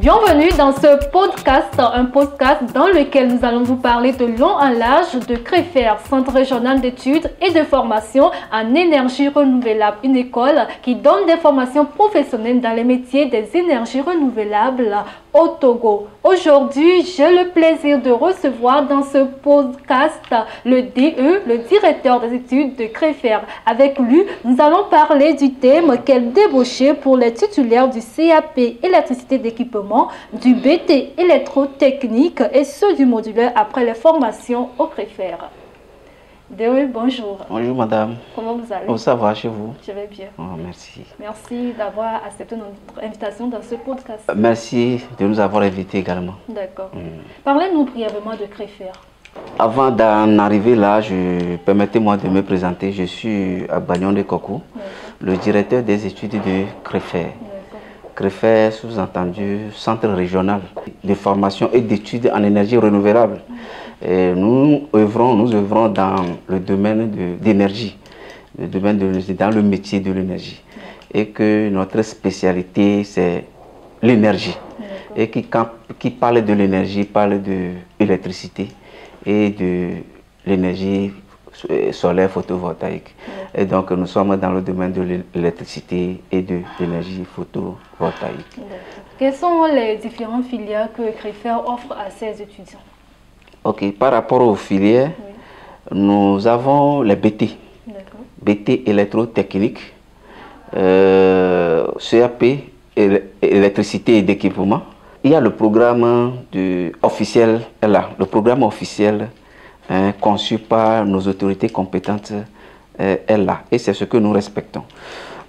Bienvenue dans ce podcast, un podcast dans lequel nous allons vous parler de long en large de CREFER, Centre régional d'études et de formation en énergie renouvelable, une école qui donne des formations professionnelles dans les métiers des énergies renouvelables au Togo. Aujourd'hui, j'ai le plaisir de recevoir dans ce podcast le DE, le directeur des études de CREFER. Avec lui, nous allons parler du thème quel débauché pour les titulaires du CAP électricité d'équipement, du BT électrotechnique et ceux du modulaire après les formations au CREFER. DE, bonjour. Bonjour madame. Comment vous allez? Oh, ça va chez vous? Je vais bien. Oh, merci. Merci d'avoir accepté notre invitation dans ce podcast. Merci de nous avoir invités également. D'accord. Parlez-nous brièvement de CREFER. Avant d'en arriver là, permettez-moi de me présenter. Je suis à Bagnon de Coco, le directeur des études de CREFER. CREFER, sous-entendu, Centre régional de formation et d'études en énergie renouvelable. Et nous œuvrons dans le domaine d'énergie, dans le métier de l'énergie. Et que notre spécialité, c'est l'énergie. Et qui parle de l'énergie, parle de l'électricité et de l'énergie solaire photovoltaïque. Et donc nous sommes dans le domaine de l'électricité et de l'énergie photovoltaïque. Quelles sont les différentes filières que CREFER offre à ses étudiants? Ok, par rapport aux filières, nous avons les BT. BT électrotechnique, CAP électricité et d'équipement. Il y a le programme officiel, là, le programme officiel conçu par nos autorités compétentes est là, et c'est ce que nous respectons.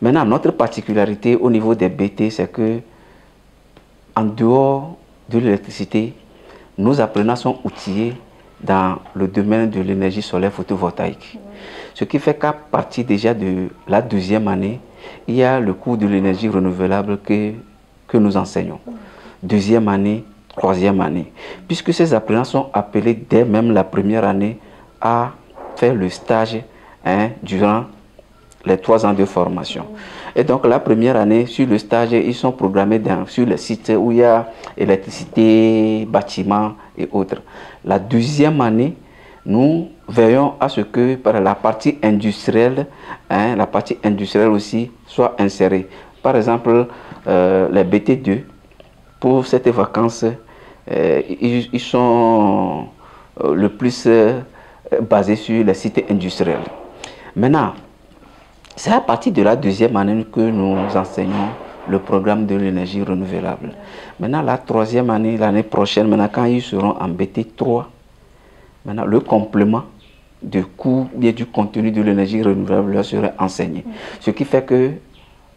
Maintenant, notre particularité au niveau des BT, c'est que en dehors de l'électricité, nos apprenants sont outillés dans le domaine de l'énergie solaire photovoltaïque. Ce qui fait qu'à partir déjà de la deuxième année, il y a le cours de l'énergie renouvelable que nous enseignons. Deuxième année, troisième année. Puisque ces apprenants sont appelés dès même la première année à faire le stage durant les 3 ans de formation. Et donc la première année, sur le stage, ils sont programmés sur le site où il y a électricité, bâtiments et autres. La deuxième année, nous veillons à ce que par la partie industrielle aussi soit insérée. Par exemple, les BT2, pour cette vacance, ils sont le plus basés sur les sites industriels. Maintenant, c'est à partir de la deuxième année que nous enseignons le programme de l'énergie renouvelable. Maintenant, la troisième année, l'année prochaine, maintenant, quand ils seront en BT3, maintenant, le complément du cours, bien du contenu de l'énergie renouvelable leur sera enseigné. Ce qui fait que,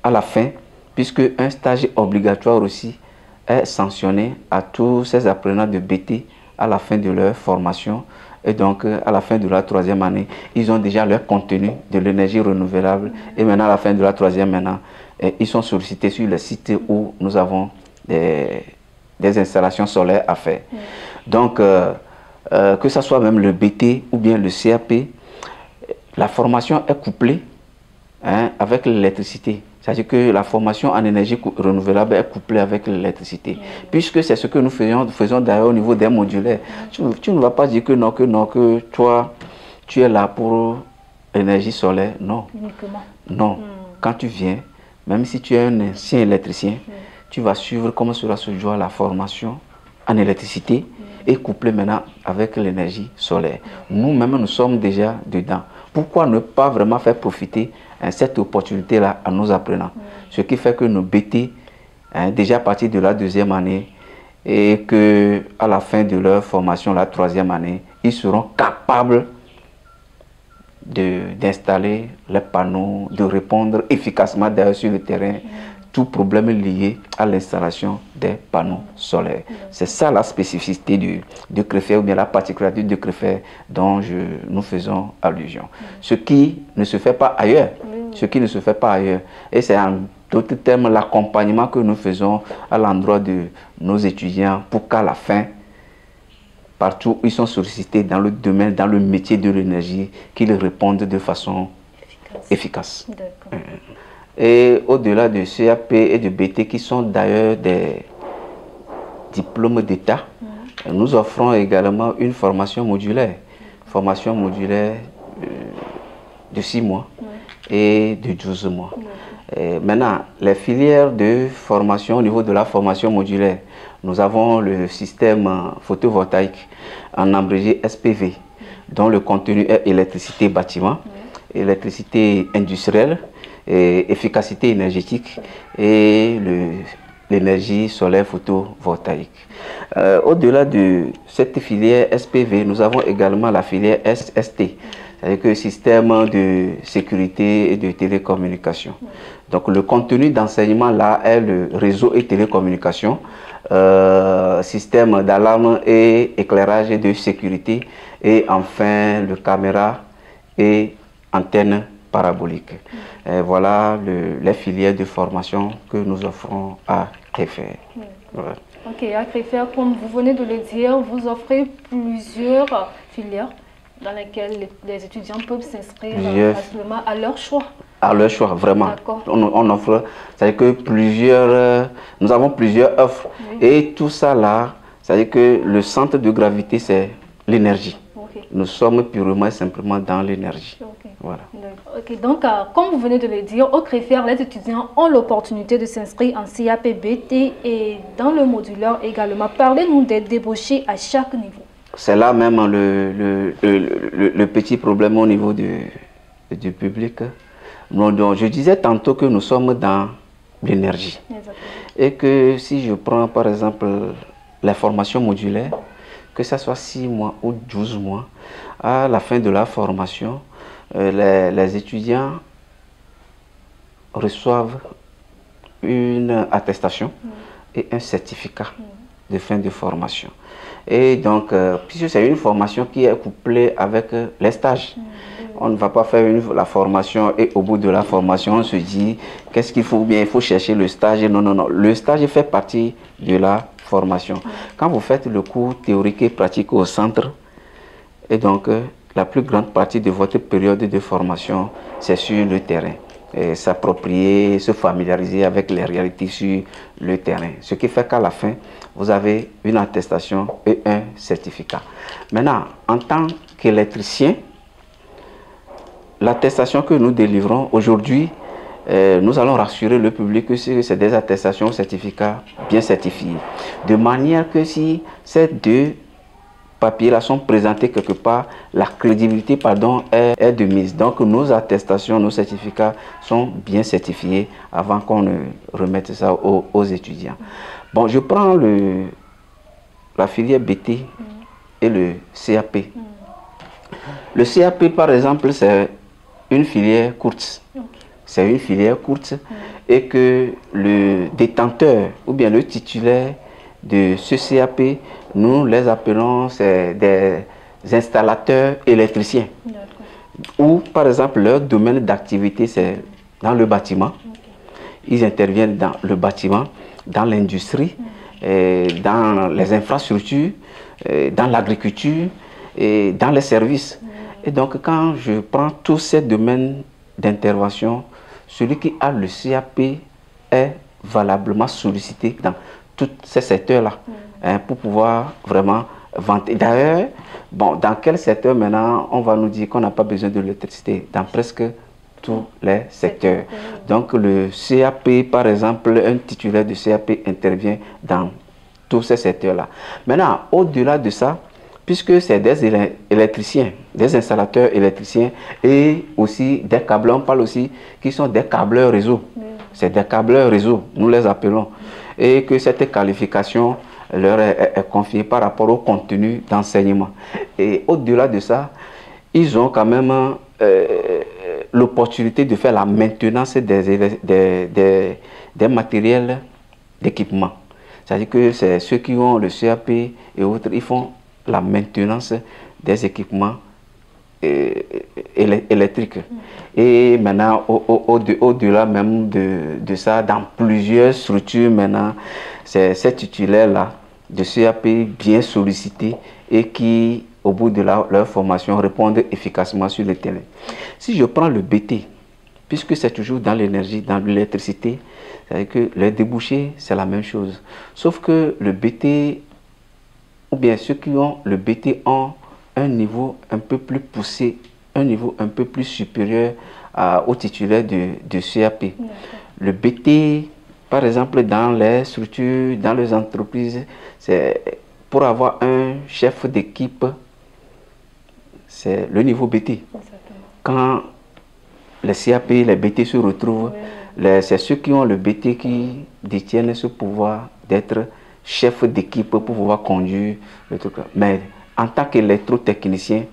à la fin, puisque un stage obligatoire aussi est sanctionné à tous ces apprenants de BT à la fin de leur formation, et donc, à la fin de la troisième année, ils ont déjà leur contenu de l'énergie renouvelable. Et maintenant, à la fin de la troisième année, ils sont sollicités sur le site où nous avons des installations solaires à faire. Donc, que ce soit même le BT ou bien le CAP, la formation est couplée avec l'électricité. C'est-à-dire que la formation en énergie renouvelable est couplée avec l'électricité. Puisque c'est ce que nous faisons d'ailleurs au niveau des modulaires. Tu ne vas pas dire que toi, tu es là pour l'énergie solaire. Non. Uniquement. Non. Quand tu viens, même si tu es un ancien électricien, tu vas suivre comment cela se joue la formation en électricité et couplée maintenant avec l'énergie solaire. Nous-mêmes, nous sommes déjà dedans. Pourquoi ne pas vraiment faire profiter cette opportunité-là à nos apprenants? Ce qui fait que nos BT, déjà à partir de la deuxième année, et qu'à la fin de leur formation, la troisième année, ils seront capables d'installer les panneaux, de répondre efficacement d'ailleurs sur le terrain, tout problème lié à l'installation des panneaux solaires. C'est ça la spécificité de CREFER, ou bien la particularité de CREFER dont nous faisons allusion. Ce qui ne se fait pas ailleurs. Ce qui ne se fait pas ailleurs. Et c'est en d'autres termes l'accompagnement que nous faisons à l'endroit de nos étudiants pour qu'à la fin, partout où ils sont sollicités dans le domaine, dans le métier de l'énergie, qu'ils répondent de façon efficace. D'accord. Et au-delà de CAP et de BT qui sont d'ailleurs diplôme d'État, nous offrons également une formation modulaire. Formation modulaire de 6 mois et de 12 mois. Maintenant, les filières de formation au niveau de la formation modulaire, nous avons le système photovoltaïque en abrégé SPV, dont le contenu est électricité bâtiment, électricité industrielle, et efficacité énergétique et l'énergie solaire photovoltaïque. Au-delà de cette filière SPV, nous avons également la filière SST, c'est-à-dire que système de sécurité et de télécommunication. Donc le contenu d'enseignement là est le réseau et télécommunication, système d'alarme et éclairage et de sécurité, et enfin le caméra et antenne parabolique. Et voilà les filières de formation que nous offrons à CREFER. Voilà. Ok, à CREFER, comme vous venez de le dire, vous offrez plusieurs filières dans lesquelles les étudiants peuvent s'inscrire facilement à leur choix. À leur choix, vraiment. On offre, c'est-à-dire que nous avons plusieurs offres. Et tout ça là, c'est-à-dire que le centre de gravité, c'est l'énergie. Nous sommes purement et simplement dans l'énergie. Voilà. Ok, donc comme vous venez de le dire, au CREFER, les étudiants ont l'opportunité de s'inscrire en CAP BT et dans le modulaire également. Parlez-nous des débauchés à chaque niveau. C'est là même le petit problème au niveau du public. Donc, je disais tantôt que nous sommes dans l'énergie. Et que si je prends par exemple la formation modulaire, que ce soit 6 mois ou 12 mois, à la fin de la formation, les étudiants reçoivent une attestation et un certificat de fin de formation. Et donc, puisque c'est une formation qui est couplée avec les stages, on ne va pas faire la formation et au bout de la formation, on se dit qu'est-ce qu'il faut bien, il faut chercher le stage. Non, non, non. Le stage fait partie de la formation. Quand vous faites le cours théorique et pratique au centre, et donc la plus grande partie de votre période de formation, c'est sur le terrain. S'approprier, se familiariser avec les réalités sur le terrain. Ce qui fait qu'à la fin, vous avez une attestation et un certificat. Maintenant, en tant qu'électricien, l'attestation que nous délivrons aujourd'hui, nous allons rassurer le public que c'est des attestations, certificats bien certifiés. De manière que si ces deux papiers-là sont présentés quelque part, la crédibilité est de mise. Donc nos attestations, nos certificats sont bien certifiés avant qu'on ne remette ça aux étudiants. Bon, je prends la filière BT et le CAP. Le CAP, par exemple, c'est une filière courte. C'est une filière courte et que le détenteur ou bien le titulaire de ce CAP, nous les appelons des installateurs électriciens. Ou par exemple leur domaine d'activité c'est dans le bâtiment. Ils interviennent dans le bâtiment, dans l'industrie, dans les infrastructures, dans l'agriculture et dans les services. Et donc quand je prends tous ces domaines d'intervention, celui qui a le CAP est valablement sollicité dans tous ces secteurs-là pour pouvoir vraiment vanter. D'ailleurs, bon, dans quel secteur maintenant on va nous dire qu'on n'a pas besoin de l'électricité? Dans presque tous les secteurs. Donc le CAP, par exemple, un titulaire de CAP intervient dans tous ces secteurs-là. Maintenant, au-delà de ça, puisque c'est des électriciens, des installateurs électriciens et aussi des câbleurs, on parle aussi qui sont des câbleurs réseau. C'est des câbleurs réseau, nous les appelons. Et que cette qualification leur est confiée par rapport au contenu d'enseignement. Et au-delà de ça, ils ont quand même l'opportunité de faire la maintenance des matériels d'équipement. C'est-à-dire que c'est ceux qui ont le CAP et autres, ils font la maintenance des équipements électriques. Et maintenant, au-delà même de ça, dans plusieurs structures maintenant, c'est ces titulaires-là de CAP bien sollicités et qui, au bout de leur formation, répondent efficacement sur le terrain. Si je prends le BT, puisque c'est toujours dans l'énergie, dans l'électricité, C'est-à-dire que les débouchés, c'est la même chose. Sauf que le BT, ou bien ceux qui ont le BT ont un niveau un peu plus poussé, un niveau un peu plus supérieur au titulaire de CAP. Le BT, par exemple, dans les structures, dans les entreprises, c'est pour avoir un chef d'équipe, c'est le niveau BT. Quand les CAP, les BT se retrouvent, c'est ceux qui ont le BT qui détiennent ce pouvoir d'être chef d'équipe pour pouvoir conduire le truc. Mais en tant qu'électrotechnicien,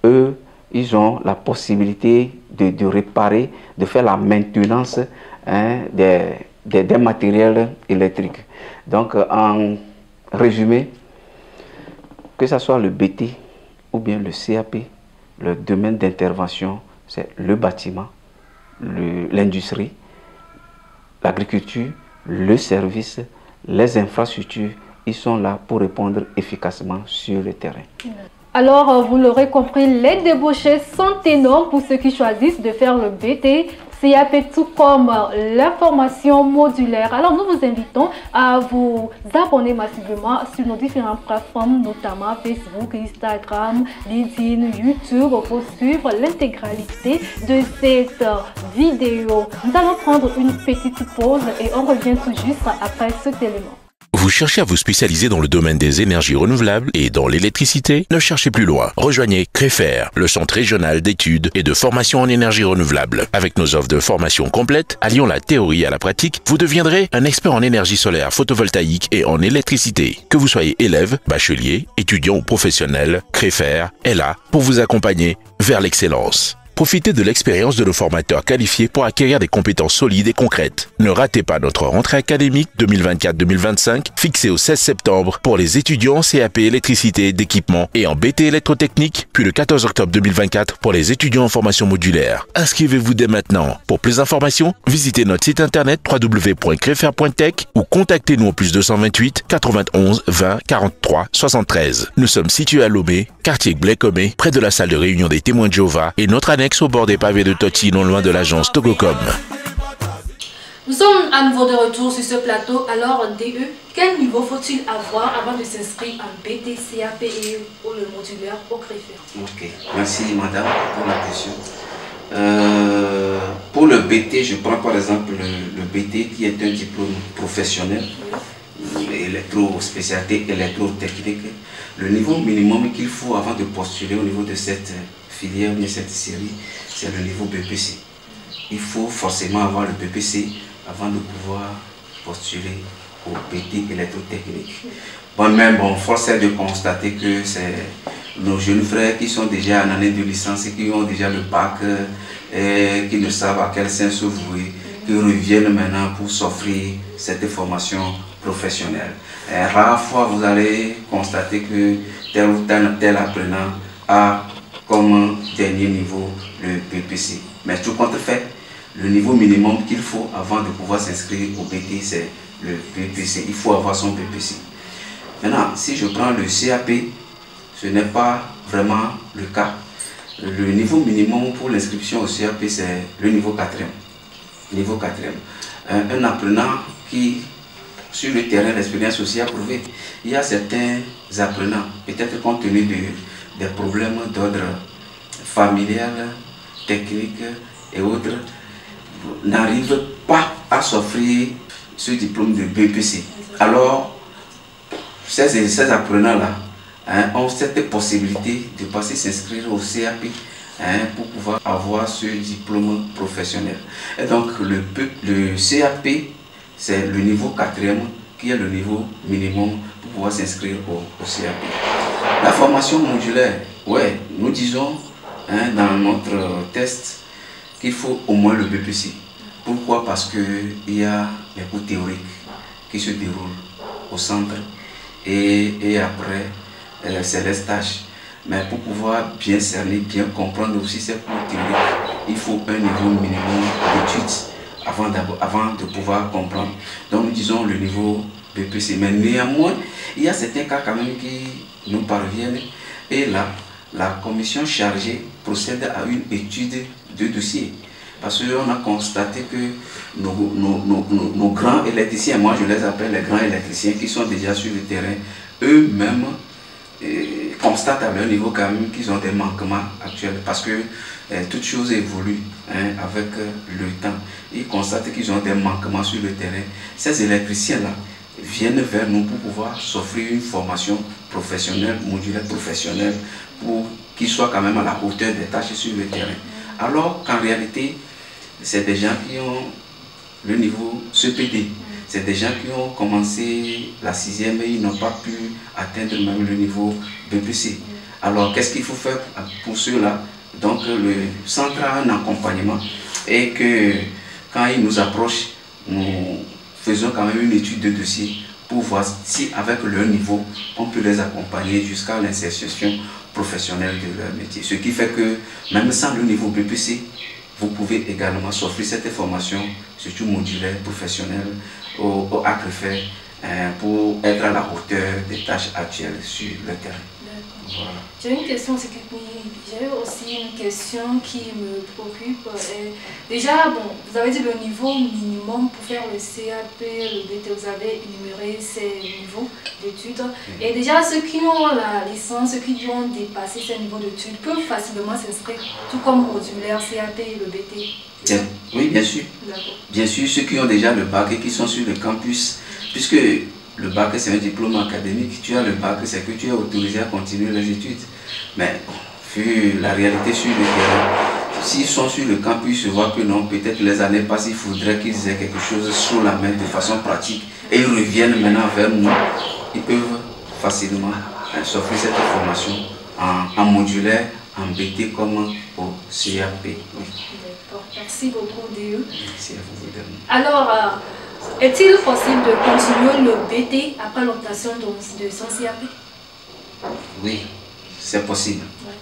eux, ils ont la possibilité de réparer, de faire la maintenance des matériels électriques. Donc, en résumé, que ce soit le BT ou bien le CAP, le domaine d'intervention, c'est le bâtiment, l'industrie, l'agriculture, le service, les infrastructures. Ils sont là pour répondre efficacement sur le terrain. Alors, vous l'aurez compris, les débouchés sont énormes pour ceux qui choisissent de faire le BT, CAP, tout comme la formation modulaire. Alors, nous vous invitons à vous abonner massivement sur nos différentes plateformes, notamment Facebook, Instagram, LinkedIn, YouTube, pour suivre l'intégralité de cette vidéo. Nous allons prendre une petite pause et on revient tout juste après cet élément. Vous cherchez à vous spécialiser dans le domaine des énergies renouvelables et dans l'électricité? Ne cherchez plus loin. Rejoignez CREFER, le Centre régional d'études et de formation en énergie renouvelable. Avec nos offres de formation complètes, alliant la théorie à la pratique, vous deviendrez un expert en énergie solaire photovoltaïque et en électricité. Que vous soyez élève, bachelier, étudiant ou professionnel, CREFER est là pour vous accompagner vers l'excellence. Profitez de l'expérience de nos formateurs qualifiés pour acquérir des compétences solides et concrètes. Ne ratez pas notre rentrée académique 2024-2025 fixée au 16 septembre pour les étudiants en CAP électricité d'équipement et en BT électrotechnique, puis le 14 octobre 2024 pour les étudiants en formation modulaire. Inscrivez-vous dès maintenant. Pour plus d'informations, visitez notre site internet www.crefer.tech ou contactez-nous au plus 228 91 20 43 73. Nous sommes situés à Lomé, quartier Blé-Comé, près de la salle de réunion des témoins de Jéhovah et notre annexe au bord des pavés de Toti, non loin de l'agence Togocom. Nous sommes à nouveau de retour sur ce plateau. Alors, DE, quel niveau faut-il avoir avant de s'inscrire en BT, CAP et ou le modulaire au CREFER? Ok, merci madame pour la question. Pour le BT, je prends par exemple le BT qui est un diplôme professionnel, spécialité électrotechnique. Le niveau minimum qu'il faut avant de postuler au niveau de cette filière ou cette série, c'est le niveau BPC. Il faut forcément avoir le BPC avant de pouvoir postuler au BT électrotechnique. Force est de constater que c'est nos jeunes frères qui sont déjà en année de licence et qui ont déjà le bac et qui ne savent à quel sens se vouer, qui reviennent maintenant pour s'offrir cette formation professionnelle. Rare fois vous allez constater que tel ou tel apprenant a comme dernier niveau le BPC. Mais tout compte fait, le niveau minimum qu'il faut avant de pouvoir s'inscrire au BT, c'est le BPC. Il faut avoir son BPC. Maintenant, si je prends le CAP, ce n'est pas vraiment le cas. Le niveau minimum pour l'inscription au CAP, c'est le niveau 4e. Niveau 4e. Un apprenant qui, sur le terrain, l'expérience aussi a prouvé. Il y a certains apprenants, peut-être compte tenu des problèmes d'ordre familial, technique et autres, n'arrivent pas à s'offrir ce diplôme de BPC. Alors, ces apprenants-là ont cette possibilité de passer s'inscrire au CAP pour pouvoir avoir ce diplôme professionnel. Et donc, le CAP, c'est le niveau 4e qui est le niveau minimum pour pouvoir s'inscrire au CAP. La formation modulaire, ouais, nous disons dans notre test qu'il faut au moins le BPC. Pourquoi? Parce qu'il y a les cours théoriques qui se déroulent au centre et après c'est les stages. Mais pour pouvoir bien cerner, bien comprendre aussi ces cours théoriques, il faut un niveau minimum d'études avant de pouvoir comprendre. Donc nous disons le niveau BPC. Mais néanmoins, il y a certains cas quand même qui nous parviennent et là, la commission chargée procède à une étude de dossier. Parce qu'on a constaté que nos grands électriciens, moi je les appelle les grands électriciens qui sont déjà sur le terrain, eux-mêmes constatent à leur niveau quand même qu'ils ont des manquements actuels parce que toute chose évolue avec le temps. Ils constatent qu'ils ont des manquements sur le terrain. Ces électriciens-là viennent vers nous pour pouvoir s'offrir une formation professionnelle, modulaire professionnelle, pour qu'ils soient quand même à la hauteur des tâches sur le terrain. Alors qu'en réalité, c'est des gens qui ont le niveau CPD. C'est des gens qui ont commencé la 6e et ils n'ont pas pu atteindre même le niveau BPC. Alors qu'est-ce qu'il faut faire pour ceux-là? Donc le centre a un accompagnement et que quand ils nous approchent, nous faisons quand même une étude de dossier pour voir si avec leur niveau, on peut les accompagner jusqu'à l'insertion professionnelle de leur métier. Ce qui fait que même sans le niveau BPC, vous pouvez également s'offrir cette formation, surtout modulaire, professionnelle, au ACREFER, pour être à la hauteur des tâches actuelles sur le terrain. Voilà. J'ai une question, j'ai aussi une question qui me préoccupe. Déjà, bon, vous avez dit le niveau minimum pour faire le CAP, le BT, vous avez énuméré ces niveaux d'études. Et déjà, ceux qui ont la licence, ceux qui ont dépassé ces niveaux d'études peuvent facilement s'inscrire, tout comme modulaire, CAP et le BT. Oui, bien sûr. Bien sûr, ceux qui ont déjà le bac et qui sont sur le campus, puisque le bac c'est un diplôme académique, tu as le bac, c'est que tu es autorisé à continuer les études. Mais vu la réalité sur le terrain, s'ils sont sur le campus, ils voient que non, peut-être les années passent, il faudrait qu'ils aient quelque chose sous la main de façon pratique. Et ils reviennent maintenant vers nous. Ils peuvent facilement s'offrir cette formation en modulaire, en BT comme au CAP. Oui. D'accord, merci beaucoup DE. Merci à vous. Alors, est-il possible de continuer le BT après l'obtention de son CAP? Oui, c'est possible. Ouais.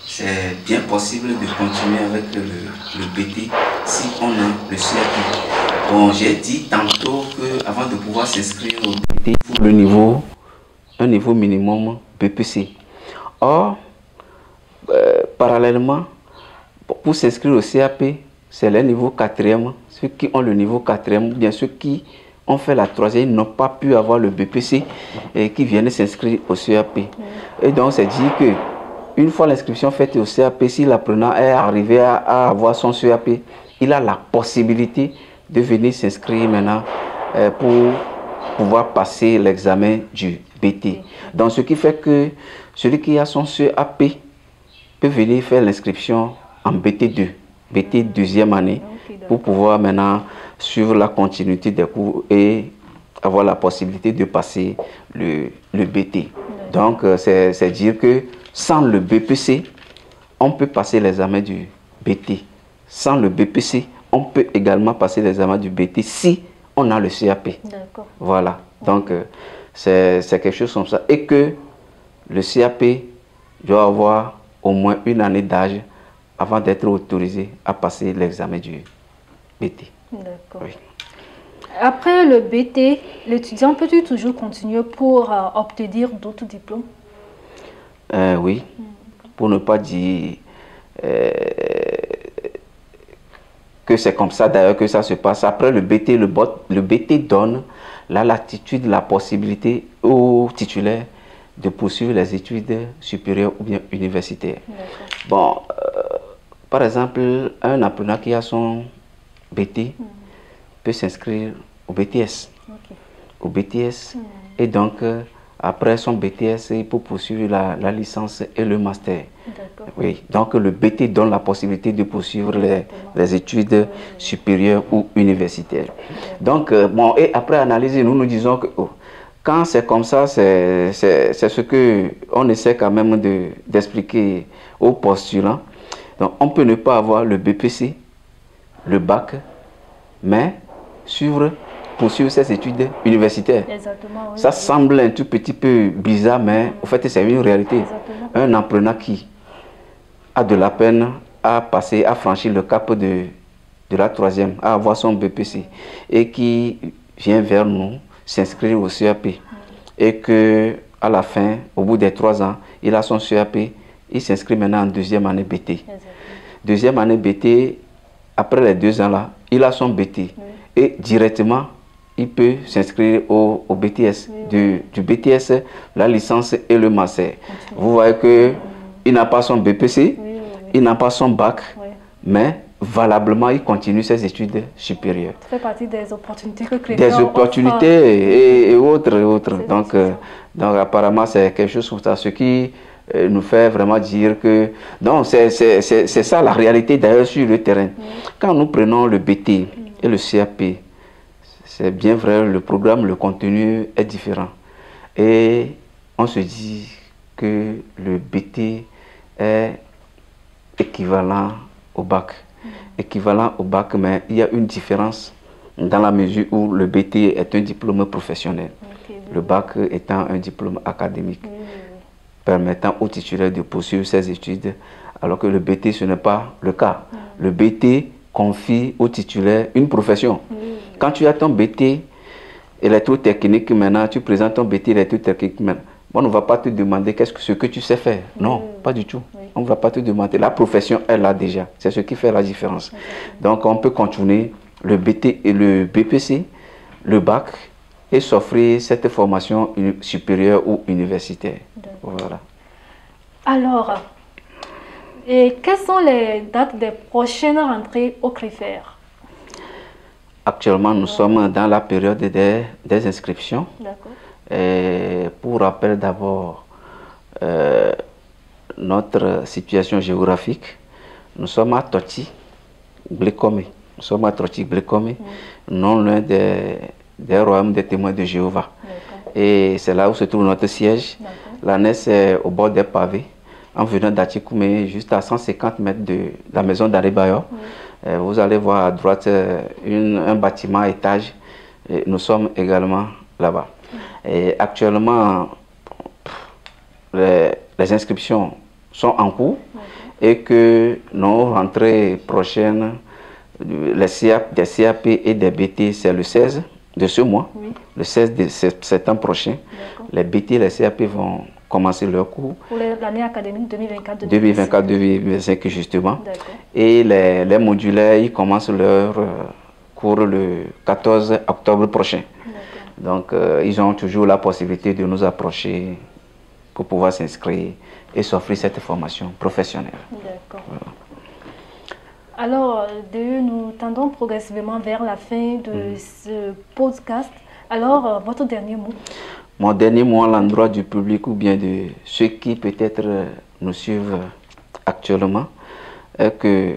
C'est bien possible de continuer avec le BT si on a le CAP. Bon, j'ai dit tantôt qu'avant de pouvoir s'inscrire au BT, il faut un niveau minimum BPC. Or, parallèlement, pour s'inscrire au CAP, c'est le niveau 4e. Ceux qui ont le niveau 4e, bien ceux qui ont fait la 3e, n'ont pas pu avoir le BPC et qui viennent s'inscrire au CAP. Et donc, c'est dit que une fois l'inscription faite au CAP, si l'apprenant est arrivé à avoir son CAP, il a la possibilité de venir s'inscrire maintenant pour pouvoir passer l'examen du BT. Donc, ce qui fait que celui qui a son CAP peut venir faire l'inscription en BT2, BT 2e année, pour pouvoir maintenant suivre la continuité des cours et avoir la possibilité de passer le BT. Donc, c'est dire que sans le BPC, on peut passer l'examen du BT. Sans le BPC, on peut également passer l'examen du BT si on a le CAP. Voilà. Donc, c'est quelque chose comme ça. Et que le CAP doit avoir au moins une année d'âge avant d'être autorisé à passer l'examen du BT. D'accord. Oui. Après le BT, l'étudiant peut-il toujours continuer pour obtenir d'autres diplômes? Oui, pour ne pas dire que c'est comme ça d'ailleurs que ça se passe. Après le BT, le BT donne la latitude, la possibilité aux titulaires de poursuivre les études supérieures ou bien universitaires. Bon, par exemple, un apprenant qui a son BT peut s'inscrire au BTS. Au BTS. Et donc, après son BTS, il peut poursuivre la licence et le master. Oui. Donc, le BT donne la possibilité de poursuivre les études supérieures ou universitaires. Donc, bon, et après analyse, nous disons que quand c'est comme ça, c'est ce qu'on essaie quand même d'expliquer aux postulants. Donc, on peut ne pas avoir le BPC, le bac, mais poursuivre ses études universitaires. Exactement, oui, ça semble un tout petit peu bizarre, mais en fait, c'est une réalité. Exactement. Un apprenant qui a de la peine à passer, à franchir le cap de la 3e, à avoir son BPC, et qui vient vers nous s'inscrire au CAP, et que à la fin, au bout des 3 ans, il a son CAP, il s'inscrit maintenant en 2e année BT. Exactement. 2e année BT, après les 2 ans là, il a son BT. Et directement, il peut s'inscrire au BTS. Du BTS, la licence et le master. Vous voyez qu'il n'a pas son BPC, il n'a pas son bac, mais valablement, il continue ses études supérieures. Ça fait partie des opportunités que Créfert des opportunités et autres. Donc apparemment, c'est quelque chose comme ça. Ce qui nous fait vraiment dire que... Non, c'est ça la réalité d'ailleurs sur le terrain. Quand nous prenons le BT et le CAP, c'est bien vrai, le programme, le contenu est différent. Et on se dit que le BT est équivalent au bac. Équivalent au bac, mais il y a une différence dans la mesure où le BT est un diplôme professionnel. Le bac étant un diplôme académique, permettant aux titulaires de poursuivre ses études, alors que le BT, ce n'est pas le cas. Le BT confie aux titulaires une profession. Quand tu as ton BT électrotechnique, maintenant, tu présentes ton BT électrotechnique, on ne va pas te demander ce que tu sais faire. Non, pas du tout. On ne va pas te demander. La profession est là déjà. C'est ce qui fait la différence. Donc, on peut continuer le BT et le BPC, le bac, et s'offrir cette formation supérieure ou universitaire. Voilà. Alors, quelles sont les dates des prochaines rentrées au Créfert? Actuellement, nous sommes dans la période des inscriptions. D'accord. Pour rappel d'abord, notre situation géographique, nous sommes à Toti, Blekome. Nous sommes à Toti, Blekome, non loin des royaumes des témoins de Jéhovah. Et c'est là où se trouve notre siège. La NES est au bord des pavés, en venant d'Atikoumé, juste à 150 mètres de la maison d'Arebayor. Vous allez voir à droite un bâtiment à étage. Et nous sommes également là-bas. Et actuellement, les inscriptions sont en cours et que nos rentrées prochaines, des CAP et des BT, c'est le 16 de ce mois, le 16 de septembre prochain. Les BT et les CAP vont commencer leur cours. Pour l'année académique 2024-2025. Justement. Et les modulaires, ils commencent leur cours le 14 octobre prochain. Donc, ils ont toujours la possibilité de nous approcher pour pouvoir s'inscrire et s'offrir cette formation professionnelle. D'accord. Voilà. Alors, nous tendons progressivement vers la fin de ce podcast. Alors, votre dernier mot? Mon dernier mot à l'endroit du public ou bien de ceux qui peut-être nous suivent actuellement est que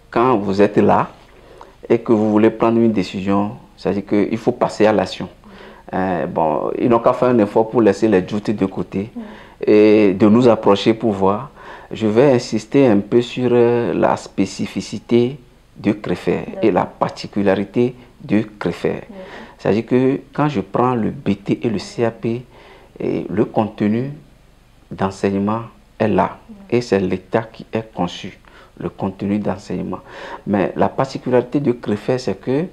quand vous êtes là et que vous voulez prendre une décision, c'est-à-dire qu'il faut passer à l'action. Bon, ils n'ont qu'à faire un effort pour laisser les doutes de côté et de nous approcher pour voir. Je vais insister un peu sur la spécificité de Créfert et la particularité de Créfert. C'est-à-dire que quand je prends le BT et le CAP, le contenu d'enseignement est là et c'est l'État qui est conçu, le contenu d'enseignement. Mais la particularité de Créfert, c'est que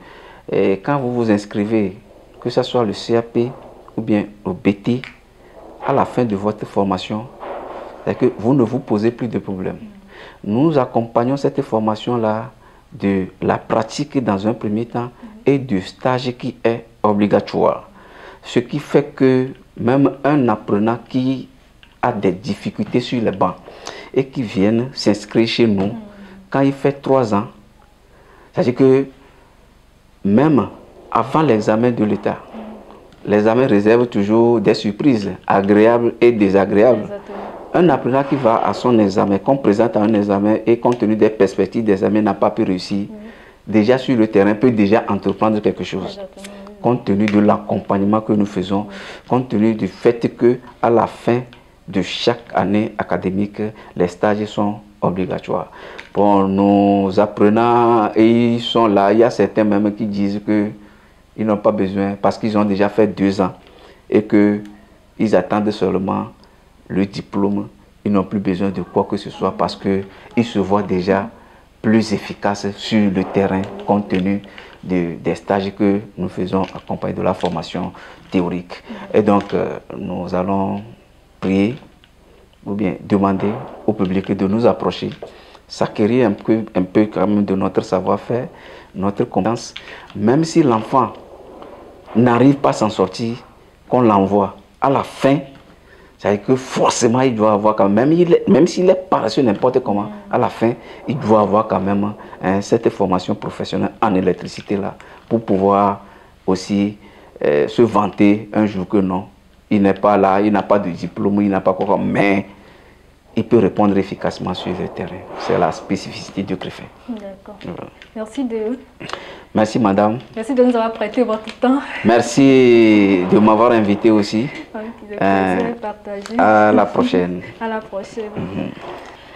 quand vous vous inscrivez, que ce soit le CAP ou bien le BT, à la fin de votre formation, c'est que vous ne vous posez plus de problèmes. Nous accompagnons cette formation-là de la pratique dans un premier temps et du stage qui est obligatoire. Ce qui fait que même un apprenant qui a des difficultés sur les bancs et qui vient s'inscrire chez nous, quand il fait 3 ans, c'est-à-dire que même avant l'examen de l'État, l'examen réserve toujours des surprises agréables et désagréables. Exactement. Un apprenant qui va à son examen, qu'on présente à un examen et compte tenu des perspectives d'examen n'a pas pu réussir, déjà sur le terrain peut déjà entreprendre quelque chose. Compte tenu de l'accompagnement que nous faisons, compte tenu du fait que à la fin de chaque année académique, les stages sont obligatoires. Bon, nos apprenants, ils sont là, il y a certains même qui disent qu'ils n'ont pas besoin parce qu'ils ont déjà fait 2 ans et qu'ils attendent seulement le diplôme. Ils n'ont plus besoin de quoi que ce soit parce qu'ils se voient déjà plus efficaces sur le terrain compte tenu des stages que nous faisons accompagnés de la formation théorique. Et donc, nous allons prier ou bien demander au public de nous approcher s'acquérir un peu quand même de notre savoir-faire, notre compétence. Même si l'enfant n'arrive pas à s'en sortir, qu'on l'envoie à la fin, c'est-à-dire que forcément il doit avoir quand même, même s'il est paresseux n'importe comment, à la fin, il doit avoir quand même cette formation professionnelle en électricité là, pour pouvoir aussi se vanter un jour que non, il n'est pas là, il n'a pas de diplôme, il n'a pas quoi, mais il peut répondre efficacement sur le terrain. C'est la spécificité du CREFER. D'accord. Voilà. Merci de... Merci madame. Merci de nous avoir prêté votre temps. Merci de m'avoir invité aussi. Partagé. À la prochaine. À la prochaine.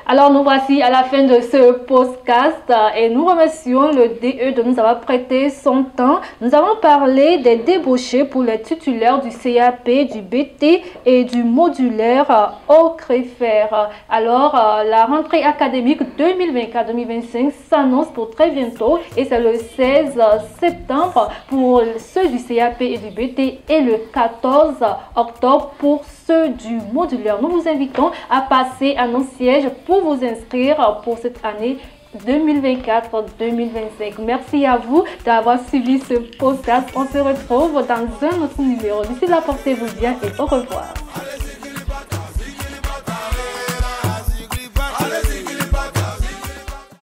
Alors nous voici à la fin de ce podcast et nous remercions le DE de nous avoir prêté son temps. Nous avons parlé des débauchés pour les titulaires du CAP, du BT et du modulaire au CREFER. Alors la rentrée académique 2024-2025 s'annonce pour très bientôt et c'est le 16 septembre pour ceux du CAP et du BT et le 14 octobre pour ceux du modulaire. Nous vous invitons à passer à nos sièges pour vous inscrire pour cette année 2024-2025. Merci à vous d'avoir suivi ce podcast. On se retrouve dans un autre numéro. D'ici là, portez-vous bien et au revoir.